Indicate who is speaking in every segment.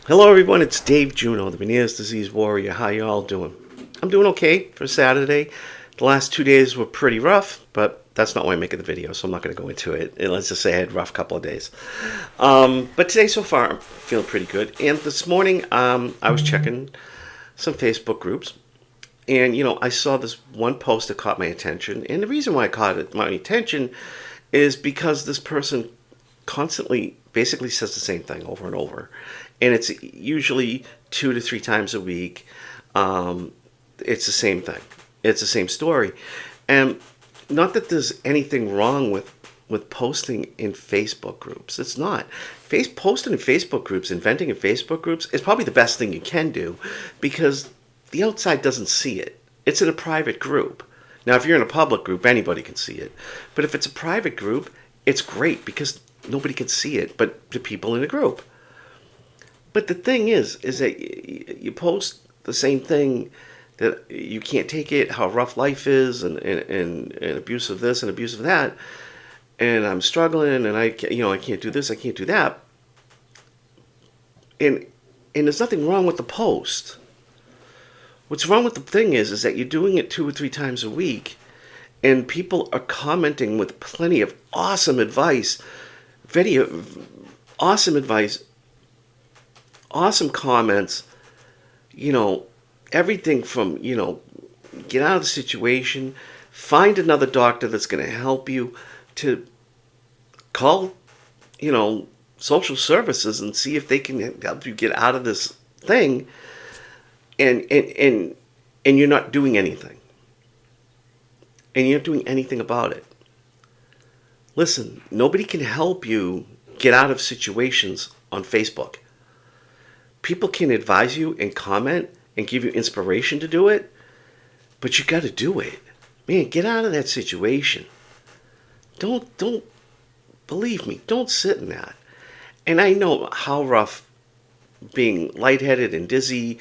Speaker 1: Hello everyone, it's Dave Juno, the Meniere's Disease Warrior. How you all doing? I'm doing okay for Saturday. The last 2 days were pretty rough, but that's not why I'm making the video, so I'm not going to go into it. And let's just say I had a rough couple of days. But today so far, I'm feeling pretty good. And this morning, I was checking some Facebook groups. And, I saw this one post that caught my attention. And the reason why I caught my attention is because this person constantly basically says the same thing over and over. And it's usually 2 to 3 times a week. It's the same thing. It's the same story. And not that there's anything wrong with posting in Facebook groups. It's not. Posting in Facebook groups, inventing in Facebook groups is probably the best thing you can do because the outside doesn't see it. It's in a private group. Now, if you're in a public group, anybody can see it. But if it's a private group, it's great because nobody can see it but the people in the group. But the thing is that you post the same thing, that you can't take it, how rough life is, and abuse of this and abuse of that, and I'm struggling, and I can't do this, I can't do that, and there's nothing wrong with the post. What's wrong with the thing is that you're doing it 2 or 3 times a week, and people are commenting with plenty of awesome advice, awesome advice, awesome comments, everything from, get out of the situation, find another doctor that's going to help you, to call, social services and see if they can help you get out of this thing, and you're not doing anything. And you're not doing anything about it. Listen, nobody can help you get out of situations on Facebook. People can advise you and comment and give you inspiration to do it, but you got to do it. Man, get out of that situation. Don't believe me, don't sit in that. And I know how rough being lightheaded and dizzy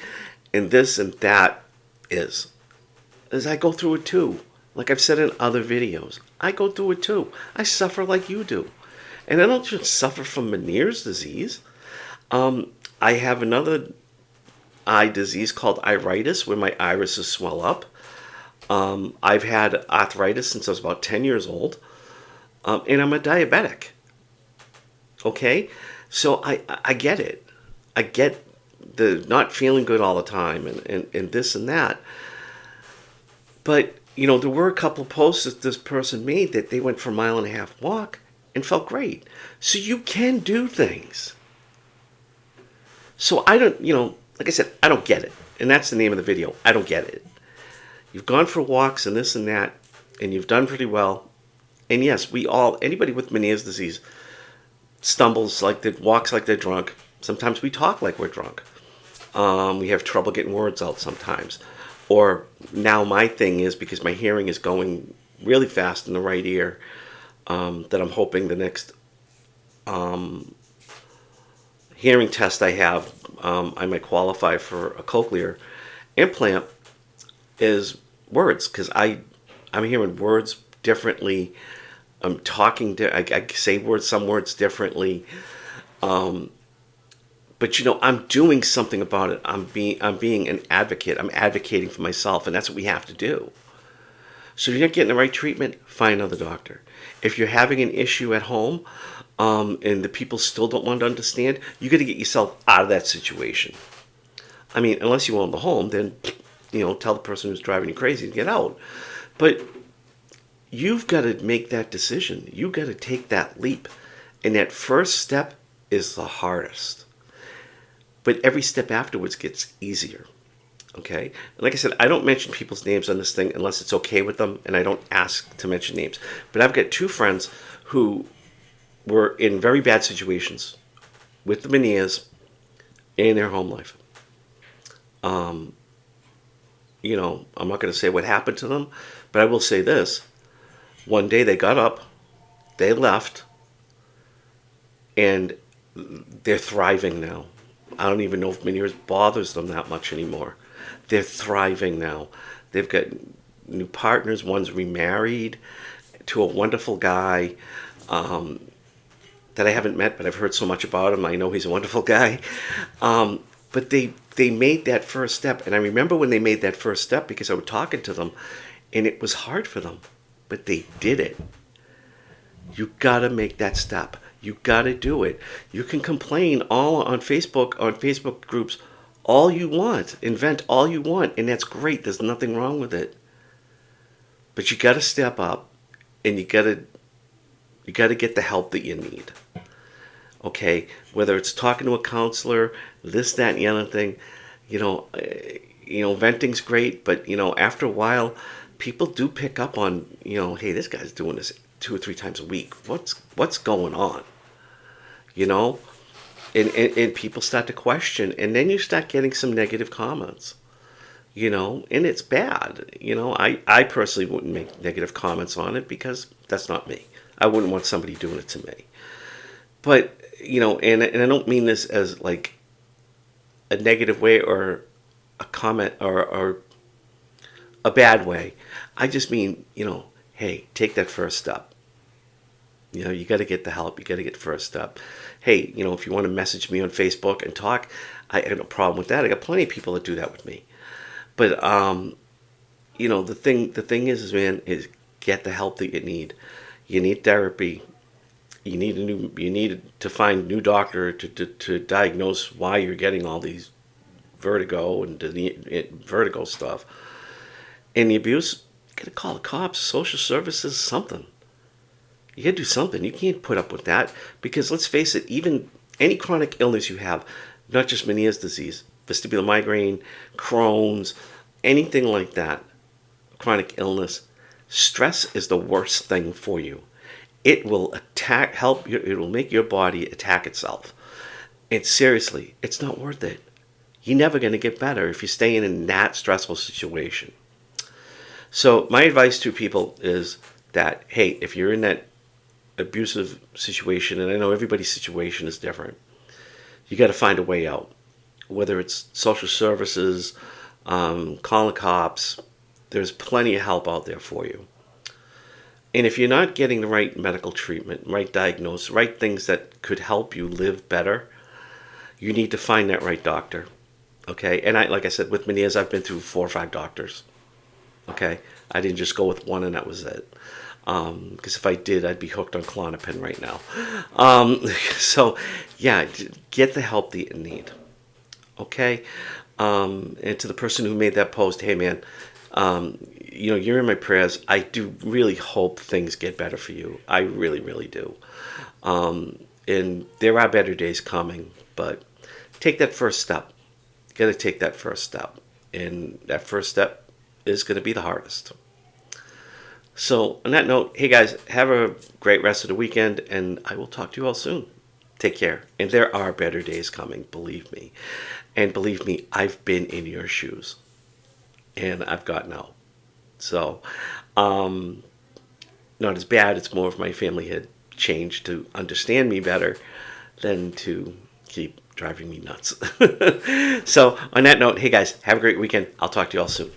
Speaker 1: and this and that is. As I go through it too. Like I've said in other videos, I go through it too. I suffer like you do. And I don't just suffer from Meniere's disease. I have another eye disease called iritis, where my irises swell up. I've had arthritis since I was about 10 years old. And I'm a diabetic. Okay? So I get it. I get the not feeling good all the time and this and that. But, there were a couple of posts that this person made that they went for a 1.5 mile walk and felt great. So you can do things. So I don't, like I said, I don't get it. And that's the name of the video. I don't get it. You've gone for walks and this and that, and you've done pretty well. And yes, anybody with Meniere's disease walks like they're drunk. Sometimes we talk like we're drunk. We have trouble getting words out sometimes. Or now my thing is, because my hearing is going really fast in the right ear, that I'm hoping the next hearing test I have, I might qualify for a cochlear implant, is words, because I'm hearing words differently. I'm talking I say some words differently. But I'm doing something about it. I'm being an advocate. I'm advocating for myself, and that's what we have to do. So if you're not getting the right treatment, find another doctor. If you're having an issue at home, and the people still don't want to understand, you got to get yourself out of that situation. I mean, unless you own the home, then tell the person who's driving you crazy to get out. But you've got to make that decision. You've got to take that leap, and that first step is the hardest. But every step afterwards gets easier. Okay? And like I said, I don't mention people's names on this thing unless it's okay with them, and I don't ask to mention names. But I've got 2 friends who were in very bad situations with the Meniere's in their home life. I'm not going to say what happened to them, but I will say this. One day they got up, they left, and they're thriving now. I don't even know if Meniere's bothers them that much anymore. They're thriving now. They've got new partners. One's remarried to a wonderful guy. that I haven't met, but I've heard so much about him. I know he's a wonderful guy. But they made that first step. And I remember when they made that first step because I was talking to them and it was hard for them, but they did it. You got to make that step. You got to do it. You can complain all on Facebook groups, all you want, invent all you want, and that's great. There's nothing wrong with it. But you got to step up, and you got to get the help that you need. Okay, whether it's talking to a counselor, this, that, and the other thing, venting's great, but after a while, people do pick up on, hey, this guy's doing this 2 or 3 times a week. What's going on? And people start to question, and then you start getting some negative comments. And it's bad. I personally wouldn't make negative comments on it because that's not me. I wouldn't want somebody doing it to me. But, and I don't mean this as like a negative way or a comment or a bad way. I just mean, hey, take that first step. You got to get the help. You got to get the first step. Hey, if you want to message me on Facebook and talk, I have no problem with that. I got plenty of people that do that with me. But, the thing is, man, is get the help that you need. You need therapy. You need to find a new doctor to diagnose why you're getting all these vertigo and vertigo stuff. And the abuse, you got to call the cops, social services, something. You got to do something. You can't put up with that because let's face it, even any chronic illness you have, not just Meniere's disease, vestibular migraine, Crohn's, anything like that, chronic illness, stress is the worst thing for you. It will it will make your body attack itself. And seriously, it's not worth it. You're never going to get better if you're staying in that stressful situation. So my advice to people is that, hey, if you're in that abusive situation, and I know everybody's situation is different, you got to find a way out. Whether it's social services, calling the cops, there's plenty of help out there for you. And if you're not getting the right medical treatment, right diagnosis, right things that could help you live better, you need to find that right doctor. Okay? And like I said, with Meniere's, I've been through 4 or 5 doctors. Okay? I didn't just go with one and that was it. Because if I did, I'd be hooked on Klonopin right now. So, yeah, get the help that you need. Okay? And to the person who made that post, hey, man, you're in my prayers. I do really hope things get better for you. I really, really do. And there are better days coming, but take that first step. You got to take that first step. And that first step is going to be the hardest. So on that note, hey guys, have a great rest of the weekend, and I will talk to you all soon. Take care. And there are better days coming, believe me. And believe me, I've been in your shoes. And I've gotten out. So, not as bad. It's more of my family had changed to understand me better than to keep driving me nuts. So on that note, hey guys, have a great weekend. I'll talk to you all soon.